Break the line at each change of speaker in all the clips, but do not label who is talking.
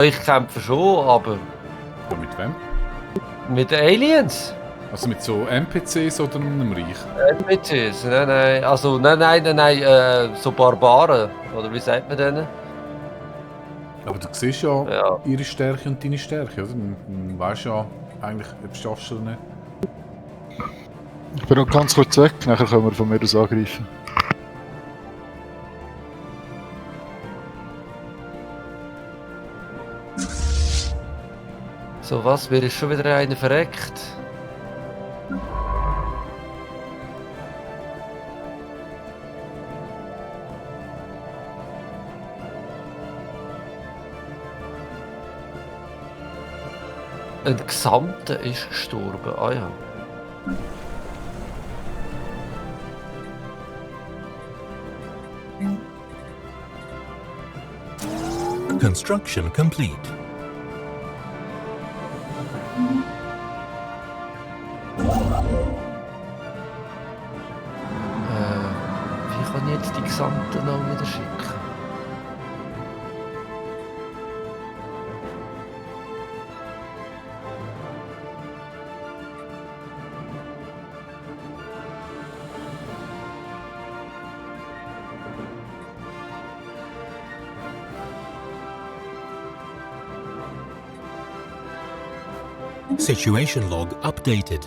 Ich kämpfe schon, aber
Ja, mit wem?
mit den Aliens.
Also mit so NPCs oder einem Reich?
NPCs, nein. Also, nein, so Barbaren. Oder wie sagt man denen?
Aber du siehst ja,
Ja.
ihre Stärke und deine Stärke, oder? Du weißt ja eigentlich, ob du es schaffst oder nicht.
Ich bin noch ganz kurz weg, nachher können wir von mir aus angreifen.
So was, mir ist schon wieder einer verreckt. Ein Gesamter ist gestorben, ah ja.
Construction complete.
Wie kann ich jetzt die Gesamten noch wieder schicken?
Situation log updated.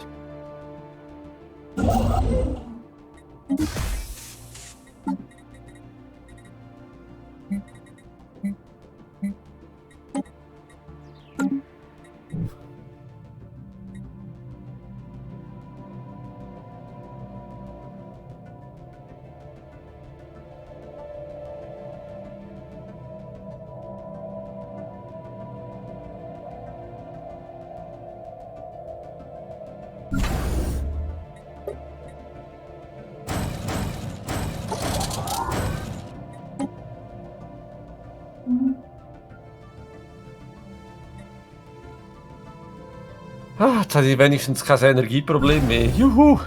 Ah, jetzt habe ich wenigstens kein Energieproblem mehr. Juhu!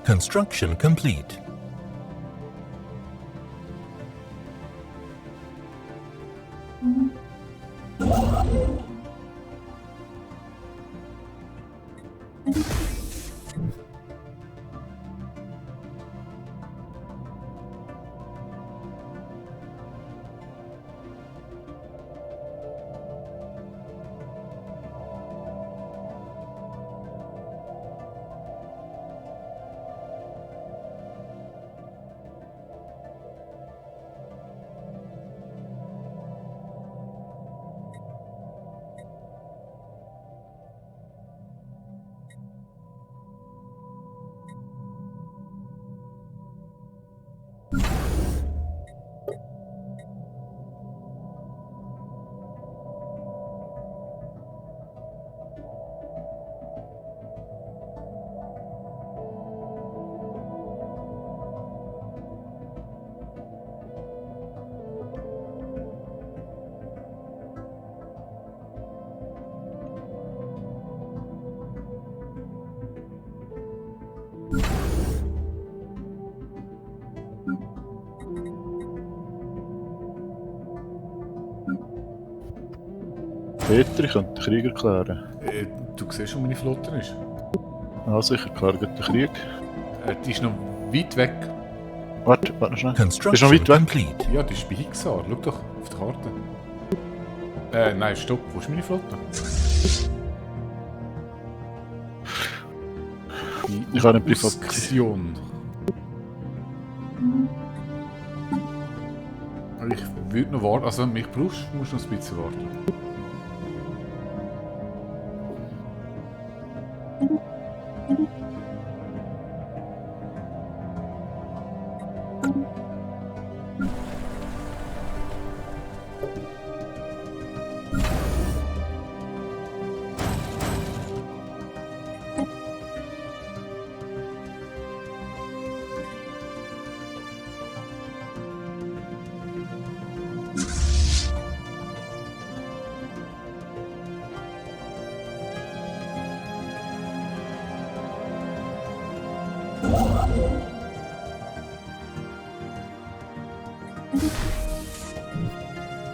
Construction complete.
Peter, ich könnte den Krieg erklären.
Du siehst, wo meine Flotte ist.
Also, ich erkläre gleich den Krieg.
Die ist noch weit weg.
Warte noch schnell.
Construction
Bist du noch weit weg?
complete.
Ja, die ist bei Hixar. Schau doch auf die Karte. Nein, stopp. Wo ist meine Flotte? Die
Ich habe eine Privat-
Usksion. Ich würde noch warten. Also, wenn du mich brauchst, musst du noch ein bisschen warten.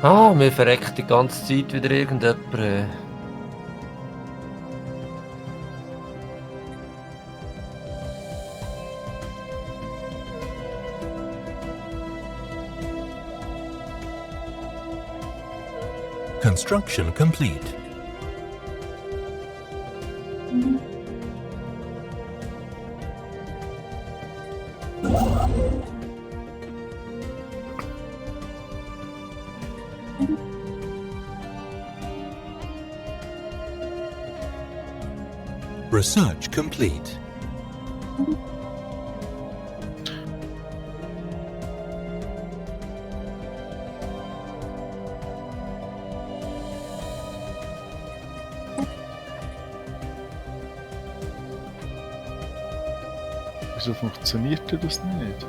Ah, mir verreckt die ganze Zeit wieder irgendjemand.
Construction complete. Research complete.
Wieso funktioniert denn das nicht?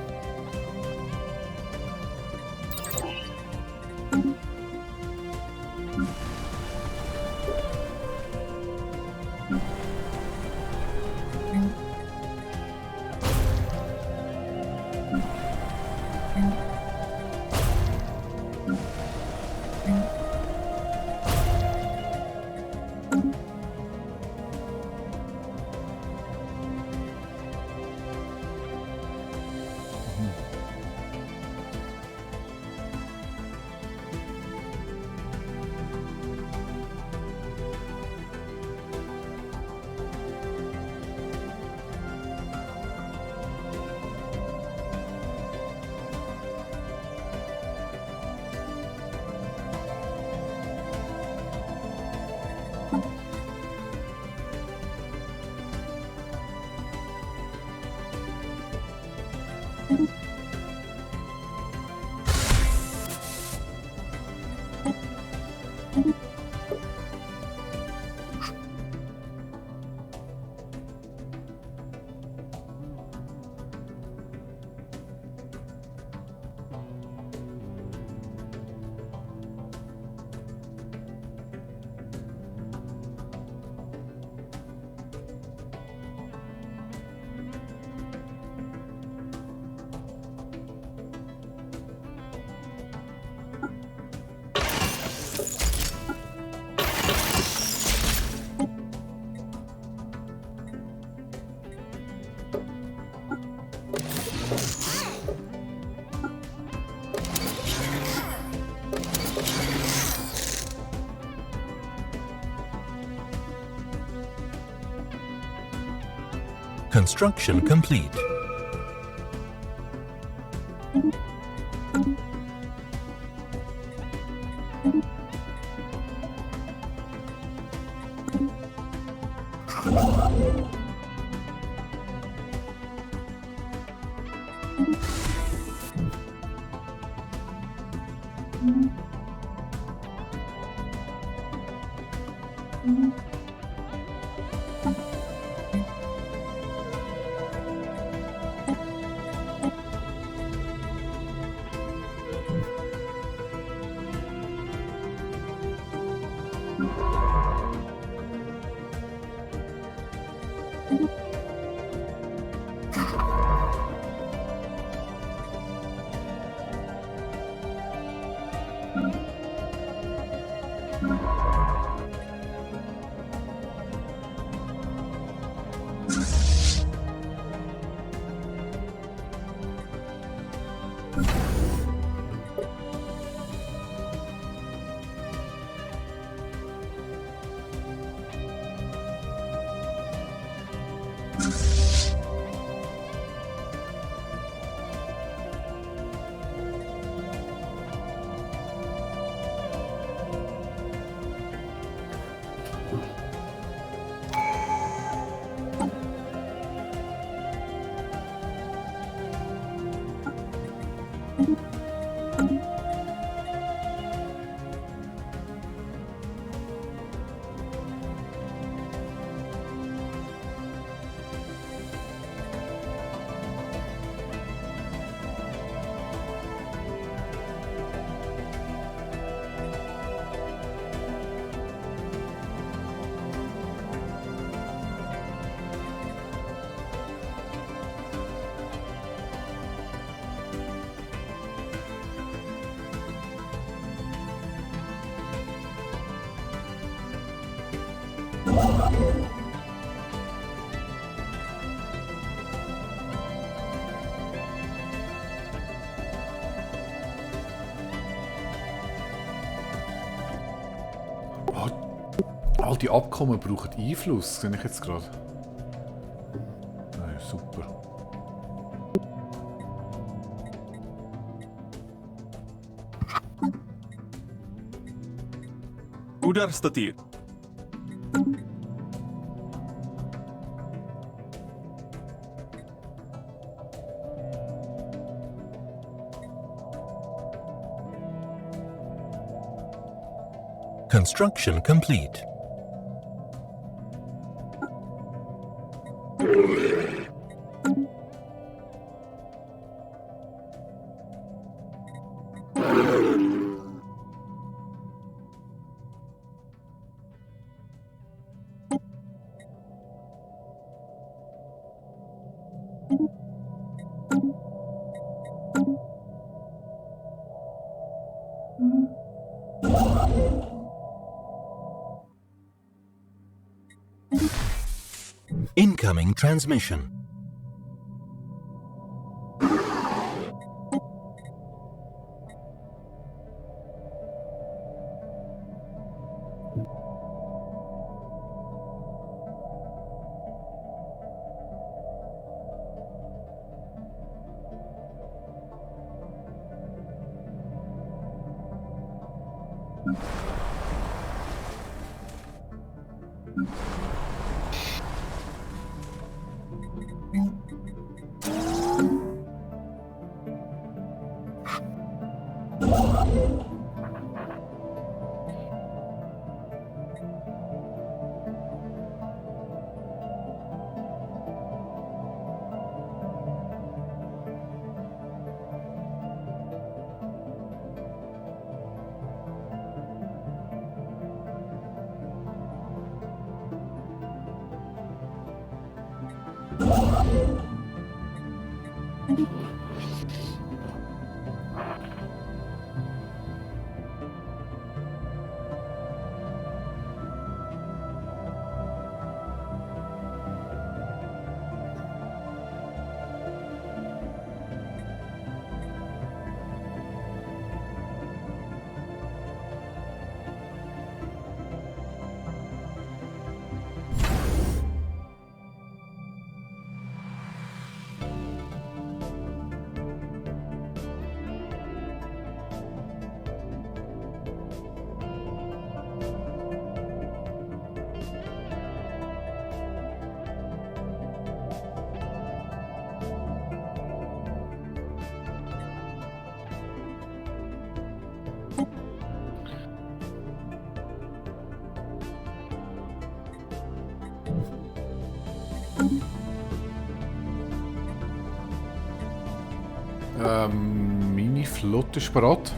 Construction complete.
All die Abkommen brauchen Einfluss, sehe ich jetzt gerade. Nein, super.
Udar Statir.
Construction complete. Incoming transmission.
Meine Flotte ist bereit.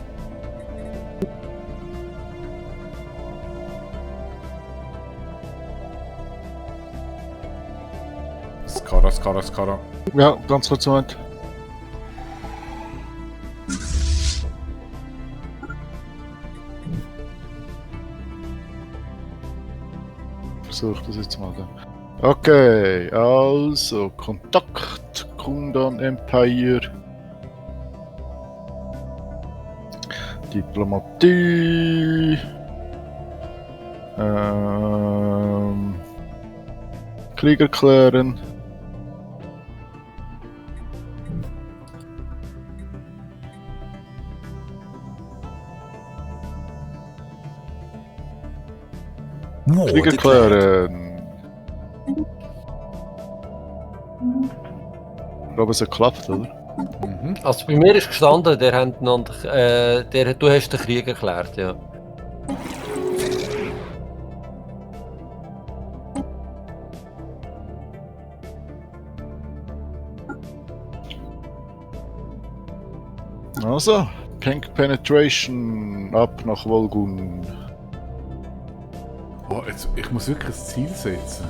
Skara.
Ja, ganz kurz Moment. Versuch das jetzt mal da. Okay, also Kontakt, Kundan Empire. Diplomatie. Krieg erklären.
War
Krieg
declared.
erklären. Ich glaube, es hat geklappt, oder?
Also bei mir ist gestanden, der du hast den Krieg erklärt, ja.
Also, Tank Penetration ab nach Volgun.
Oh, jetzt, ich muss wirklich ein Ziel setzen.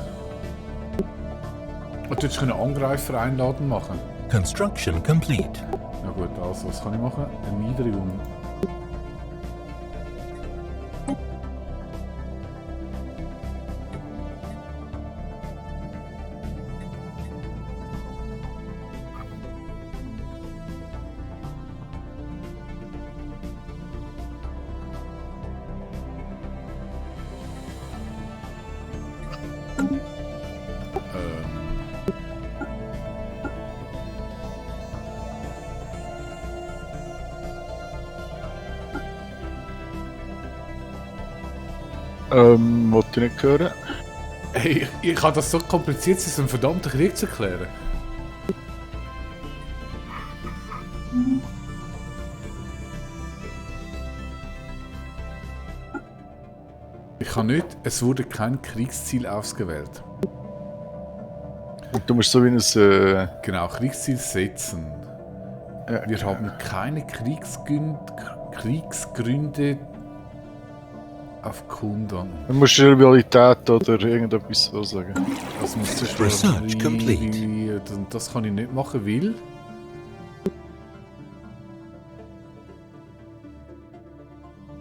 Und jetzt können Angreifer einladen machen.
Construction complete.
Na gut, also was kann ich machen? Erniedrigung.
Wollte ich nicht hören.
Hey, ich kann das so kompliziert sein, so einen verdammten Krieg zu erklären. Ich kann nicht, es wurde kein Kriegsziel ausgewählt.
Und du musst so wie ein...
Genau, Kriegsziel setzen.
Ja.
Wir haben keine Kriegsgründe auf Kundan.
Du musst Rivalität oder irgendetwas so sagen.
Das muss zuerst
Research complete.
Das kann ich nicht machen, weil...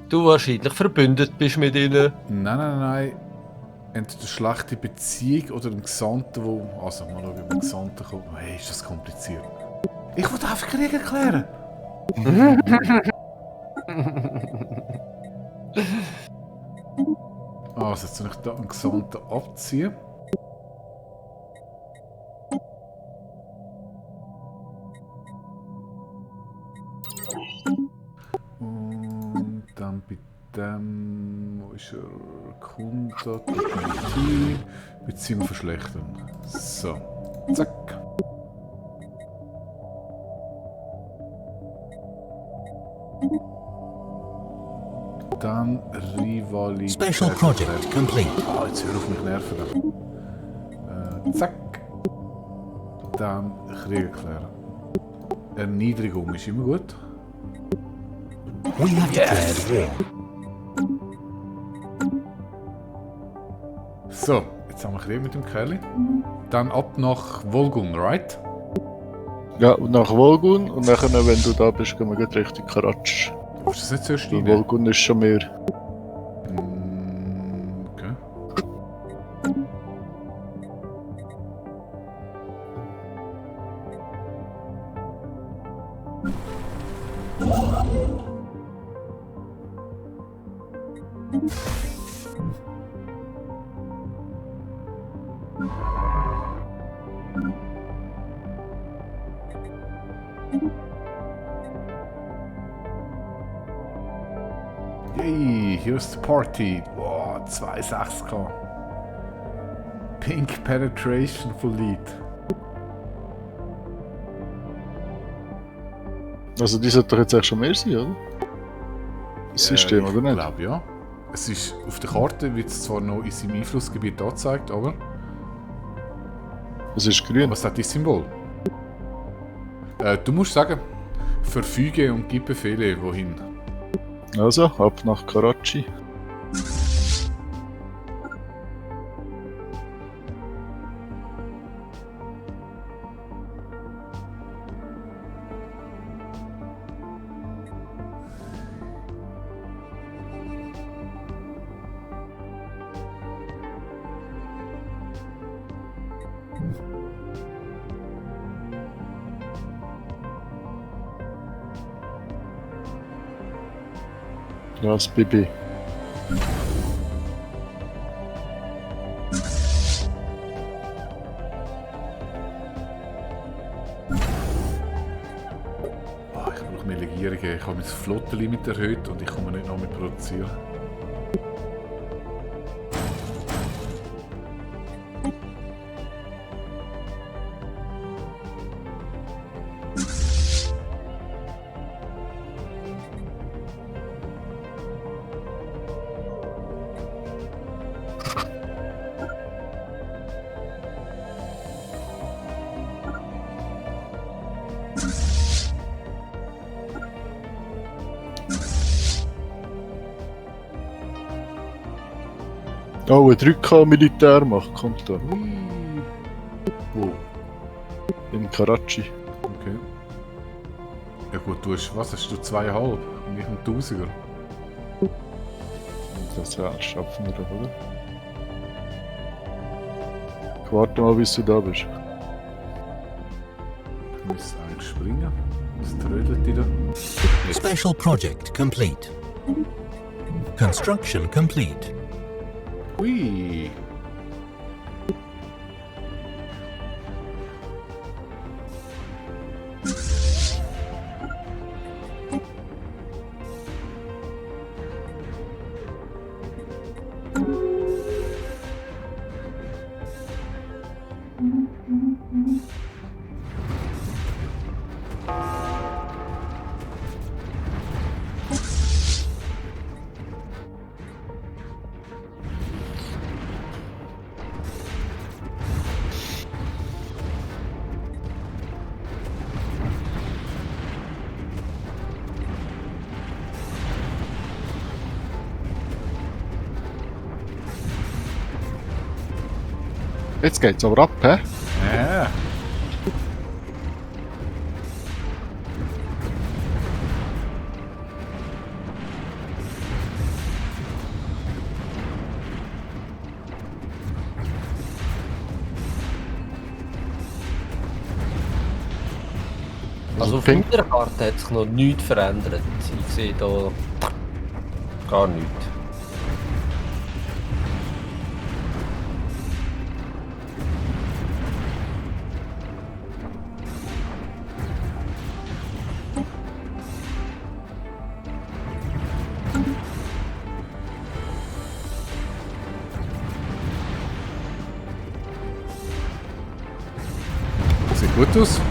Du wahrscheinlich verbündet bist mit ihnen.
Nein. Entweder schlechte Beziehung oder ein Gesandter, wo... Also, mal schauen, wie ein Gesandter kommt. Hey, ist das kompliziert. Ich wollte einfach Krieg erklären. Also, jetzt soll ich da einen Gesandten abziehen. Und dann bei dem, wo ist er? Kunde, Diplomatie, Beziehung verschlechtern. So, zack. Dann Rivalität.
Special project complete.
Ah, jetzt hör auf mich nerven. Zack. Dann Krieg erklären. Erniedrigung ist immer gut.
We have declared war.
So, jetzt haben wir Krieg mit dem Kerl. Dann ab nach Volgun, right?
Ja, und nach Volgun und nachher, wenn du da bist, gehen wir gleich Richtung Karatsch.
Du musst das nicht zuerst
Weil
rein.
Volgun ist schon mehr.
Okay. Yay, here's the party. Wow, 2,6K. Pink Penetration for Lead.
Also die sollte doch jetzt eigentlich schon mehr sein, oder? Das System, oder
Ich
nicht?
glaube ja. Es ist auf der Karte, wird es zwar noch in seinem Einflussgebiet angezeigt, aber
Es ist grün.
was hat das Symbol? Du musst sagen, verfüge und gib Befehle, wohin.
Also, ab nach Karachi. Das Baby.
Ich brauche mehr Legierungen. Ich habe mein Flottenlimit erhöht und ich komme nicht noch mit produzieren.
Oh, ein 3K Militärmacht kommt da.
Wo?
In Karachi.
Okay. Ja gut, du hast, was hast du, 2,5 und ich einen 1000er.
Das schaffen wir doch, oder? Ich warte mal, bis du da bist.
Ich muss eigentlich springen. Das trödelt wieder.
Special project complete. Construction complete.
Hui.
Jetzt geht's aber ab, hä?
Ja.
Also auf
Pink.
meiner Karte hat sich noch nichts verändert. Ich sehe da gar nichts.
Sieht gut aus.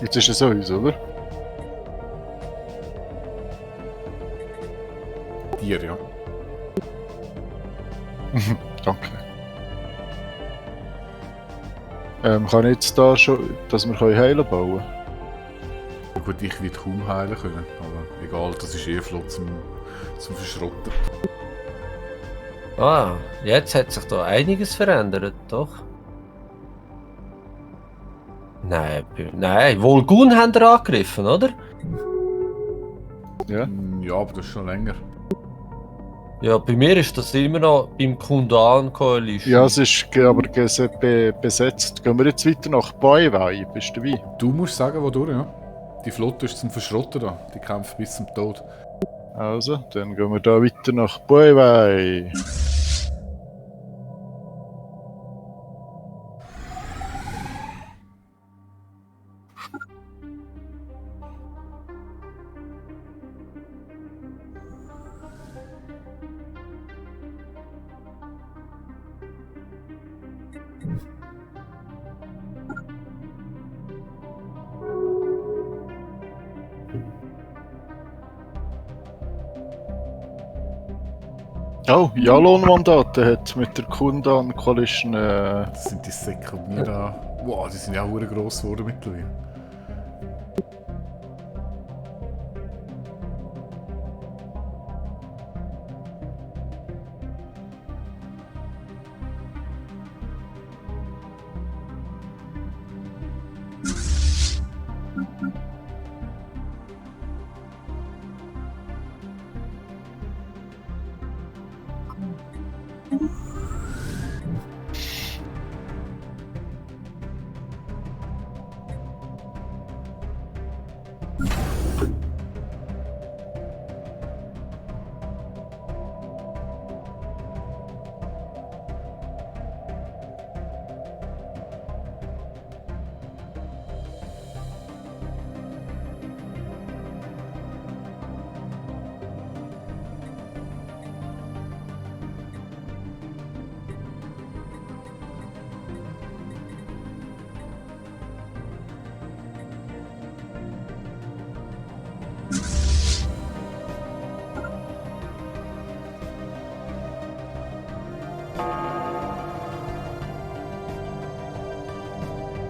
Jetzt ist es uns, oder?
Dir, ja.
Danke. Kann ich jetzt da schon, dass wir heilen bauen
Gut, ich werde kaum heilen können. Aber egal, das ist eh flott zum Verschrotten.
Ah, jetzt hat sich da einiges verändert, doch? Nein, Volgun haben wir angegriffen, oder?
Ja?
Ja, aber das ist schon länger.
Ja, bei mir ist das immer noch beim Kundan Coalition.
Ja, es ist aber besetzt. Gehen wir jetzt weiter nach Baiwei? Bist du dabei?
Du musst sagen, wo durch, ja. Die Flotte ist zum Verschrotten da. Die kämpft bis zum Tod.
Also, dann gehen wir da weiter nach Baiwei. Oh, Jalon-Mandate hat mit der Kundan Coalition.
Das sind die Säcke, die wir da. Wow, die sind ja auch verdammt gross geworden mittlerweile.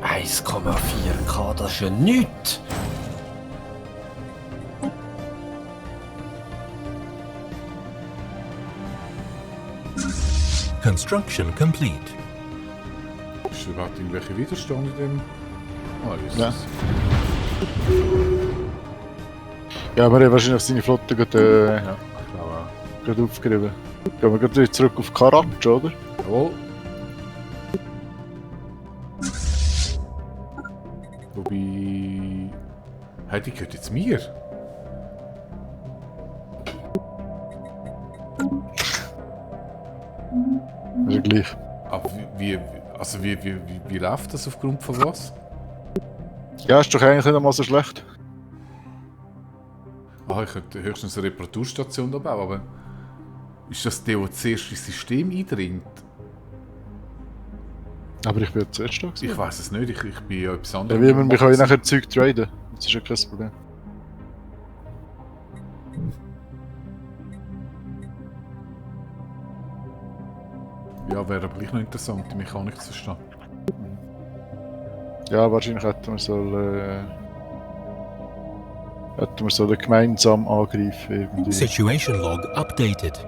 $1,4K, das ist ja nichts!
Construction complete.
Ist überhaupt irgendwelche Widerstand in dem? Ah, ist
Ja.
es.
Ja, wir haben wahrscheinlich seine Flotte gerade,
Ja, ich glaube auch.
gerade aufgerieben. Gehen wir gerade wieder zurück auf Karatsch, oder?
Jawohl. Wobei... Hey, die gehört jetzt mir.
Also gleich.
Aber wie läuft das aufgrund von was?
Ja, ist doch eigentlich nicht einmal so schlecht.
Ah, ich könnte höchstens eine Reparaturstation da bauen, aber... Ist das der, der zuerst ins System eindringt?
Aber ich bin zuerst da gewesen.
Ich weiß es nicht, ich bin ja etwas
Ja,
anderes.
wie wir können nachher Zeug traden. Das ist ja kein Problem.
Ja, wäre aber gleich noch interessant, die Mechanik zu verstehen.
Ja, wahrscheinlich hätten wir sollen gemeinsam angreifen irgendwie.
Situation log updated.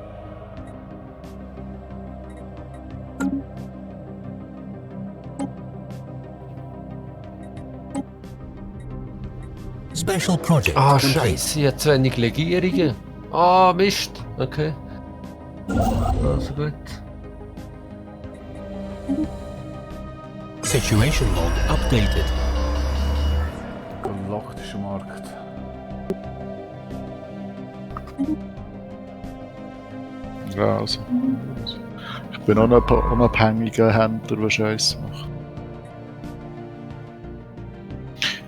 Special project
Ah,
complete.
scheiße, ich habe zu wenig Legierungen. Ah, Mist. Okay. Also gut.
Situation log updated.
Galaktischer Markt.
Ja, also. Ich bin auch ein unabhängiger Händler, der Scheiß macht.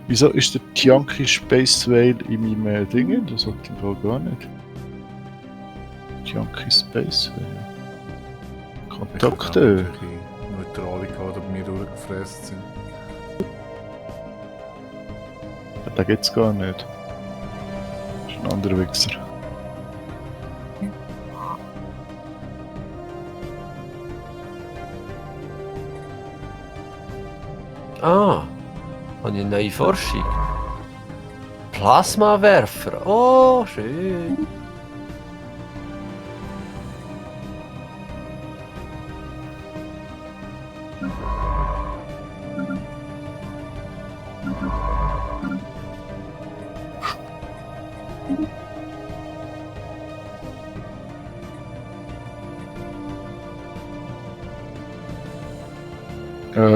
Wieso ist der Tianki Space Whale in meinem Ding? Das hat im Fall gar nicht. Tianki Space Whale. Kontakte.
Neutrale gehabt, die bei mir durchgefräst sind.
Den gibt's gar nicht. Das ist ein anderer Wichser.
Ah, habe ich eine neue Forschung. Plasmawerfer. Oh, schön.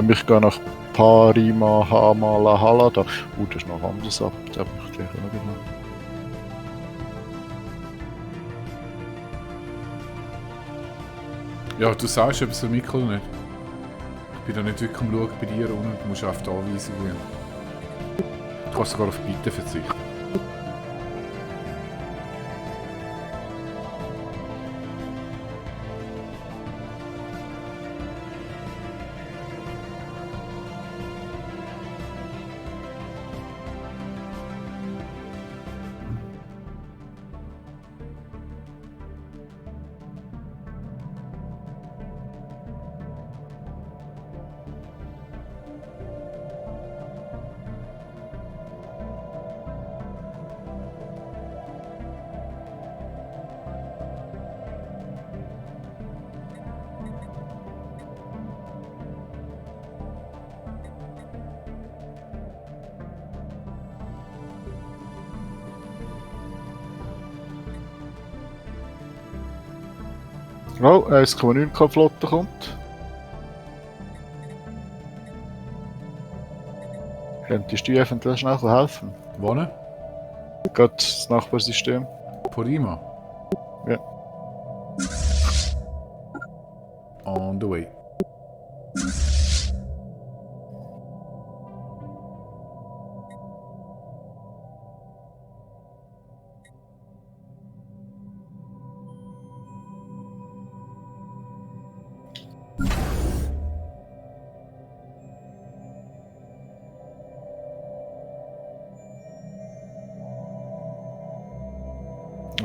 Ich gehe nach Parima Hamala Halada. Das ist noch anders ab. Da habe ich gleich noch genau.
Ja, du sagst etwas für Mikro nicht. Ich bin da nicht wirklich am Schauen bei dir unten, du musst auf die Anweisung gehen. Du kannst sogar auf Bitte verzichten.
Oh, 1,9 Flotte kommt. Könntest du eventuell schnell helfen?
Wo ne?
Gerade das Nachbarsystem.
Porima?
Ja.
On the way.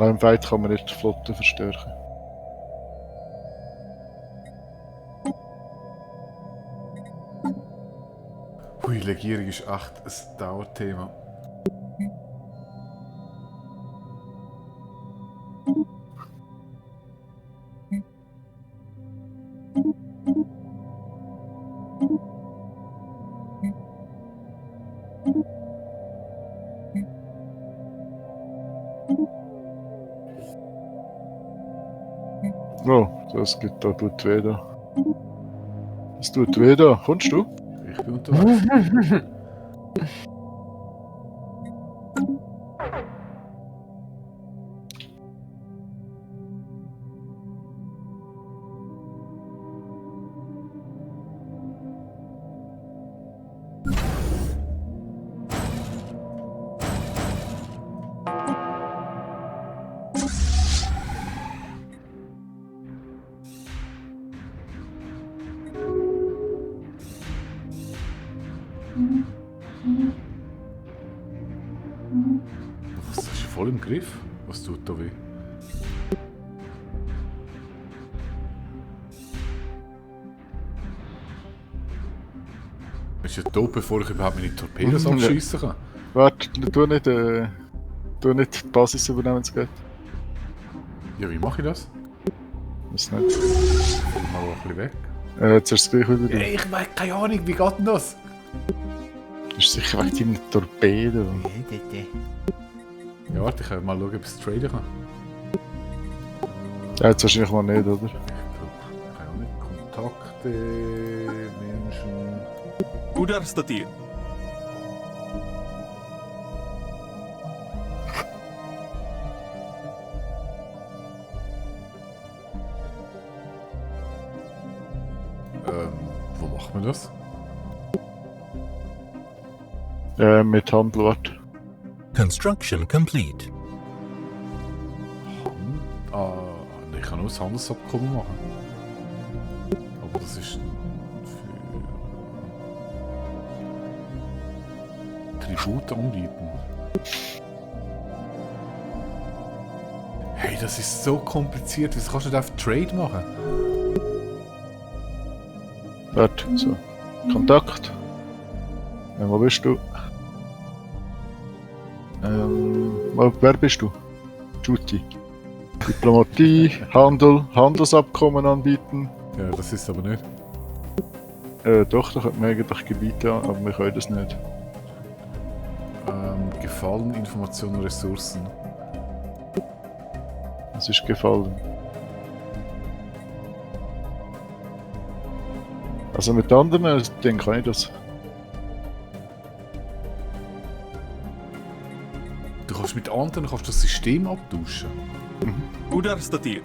Im Weit kann man nicht die Flotte verstärken.
Hui, Legierung ist echt ein Dauerthema.
Oh, das gibt da gut weh da. Es tut weh da. Kommst du?
Ich bin unterwegs. Das ist voll im Griff. Was tut da weh? Ist ja tot, bevor ich überhaupt meine Torpedos
Ja.
abschießen kann.
Warte, tu nicht die Basis übernehmen, wenn es geht.
Ja, wie mache ich das?
Weiß nicht.
Ich mal ein bisschen weg.
Jetzt hast du es gleich wieder.
Ja, ich weiß keine Ahnung, wie geht denn das?
Das ist sicher wegen deinem Torpedo.
Ja, warte, ich kann mal schauen, ob ich es traden kann.
Ja, jetzt wahrscheinlich mal nicht, oder?
Ich kann auch nicht. Kontakte, Menschen.
Удар статьи.
Wo macht man das?
Mit Handlort.
Construction complete.
Ich kann nur ein Handelsabkommen machen. Aber das ist für Tribut anbieten. Hey, das ist so kompliziert. Wieso kannst du nicht auf Trade machen?
Warte, so. Kontakt. Wo bist du? Wer bist du? Juti. Diplomatie, Handel, Handelsabkommen anbieten.
Ja, das ist aber nicht.
Doch, da könnte man eigentlich Gebiete an, aber wir können das nicht.
Gefallen, Informationen, Ressourcen.
Es ist gefallen. Also mit anderen Dingen kann ich das.
Du kannst mit anderen das System abtauschen.
Удар статьи.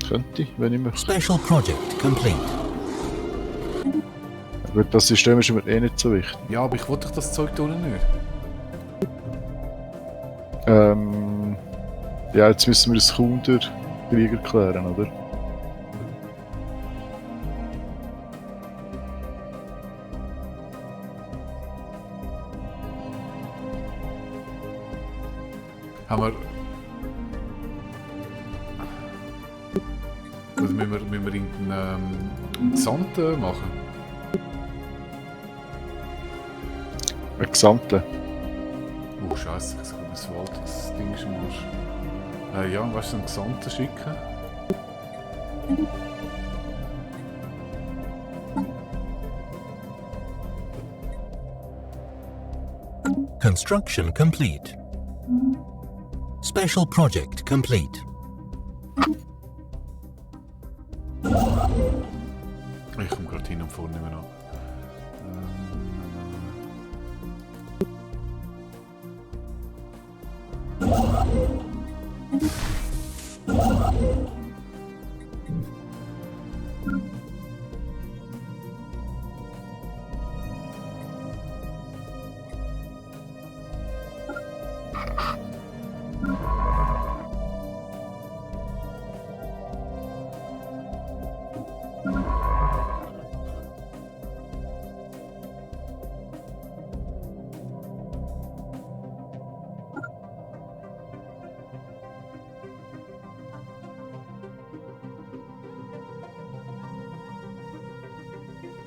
Könnte ich, wenn ich möchte.
Special project complete.
Aber das System ist mir eh nicht so wichtig.
Ja, aber ich wollte doch das Zeug da unten nicht.
Ja, jetzt müssen wir das Counter-Krieg erklären, oder?
Haben wir... Oder müssen wir irgendeinen Gesandten machen?
Ein Gesamte.
Oh Scheiße, ich glaube, das Verwaltungsding ist im Arsch. Ja, weißt du, einen Gesandten schicken?
Construction complete. Special project complete.
Ich komme gerade hin und vorne nicht mehr an.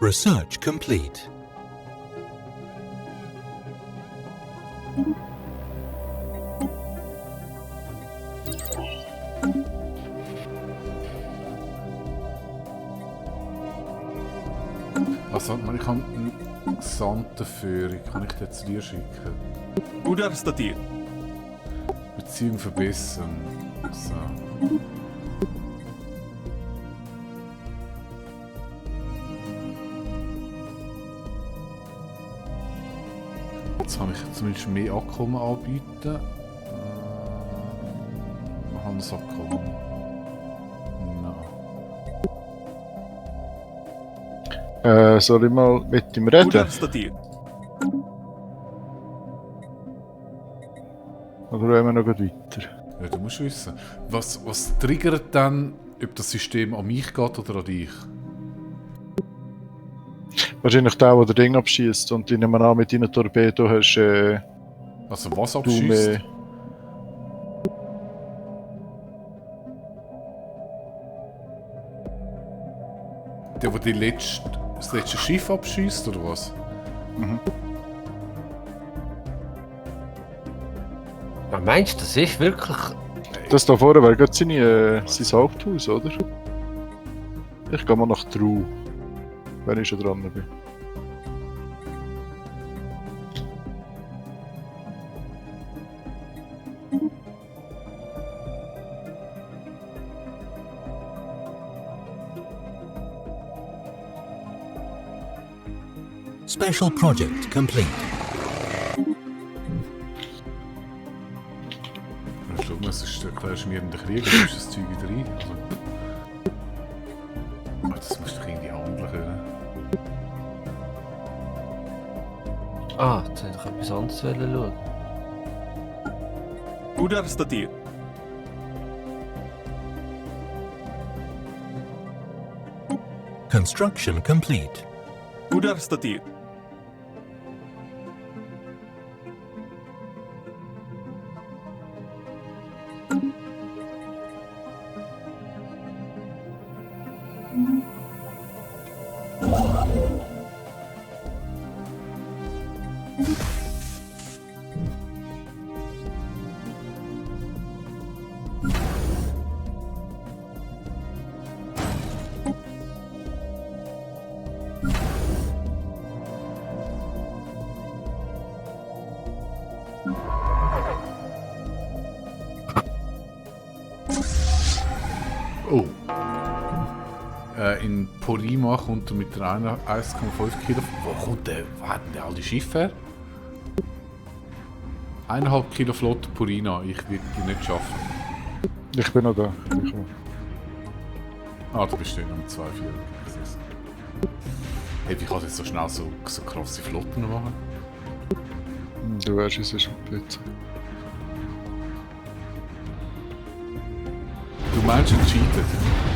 Research complete.
Also, ich habe einen Gesandten für. Kann ich den zu dir schicken?
Удар статьи.
Beziehung verbessern. So. Jetzt kann ich zumindest mehr Abkommen anbieten. Handelsabkommen. Nein.
Soll ich mal mit ihm reden?
Uдар статир.
Oder wollen wir noch weiter?
Ja, du musst wissen. Was triggert dann, ob das System an mich geht oder an dich?
Wahrscheinlich der das Ding abschießt und ich nehme an, mit deinen Torpedo hast
Also was
du
abschießt?
mehr.
Der das letzte Schiff abschießt oder was?
Was meinst du, das ist wirklich...
Das da vorne wäre gerade sein Haupthaus, oder? Ich gehe mal nach True, wenn ich schon dran bin.
Special project complete.
Schau mal, sonst erklärst du mir in den Krieg, dann ist das Zeug wieder rein. Also. Das musst du doch irgendwie handeln können.
Ah, jetzt hätte ich etwas anderes schauen.
Uдар статир.
Construction complete.
Uдар статир.
Oh. In Porima kommt er mit einer 1,5 Kilo. Wo hat denn der all die Schiffe her? 1,5 Kilo Flotte Purina. Ich würde die nicht schaffen.
Ich bin noch da. Ich komme.
Ah, du bist dort mit 2,4. Hey, wie kann ich jetzt so schnell so krasse Flotten machen?
Du weißt, es ist bitte.
Du meinst, er cheatet?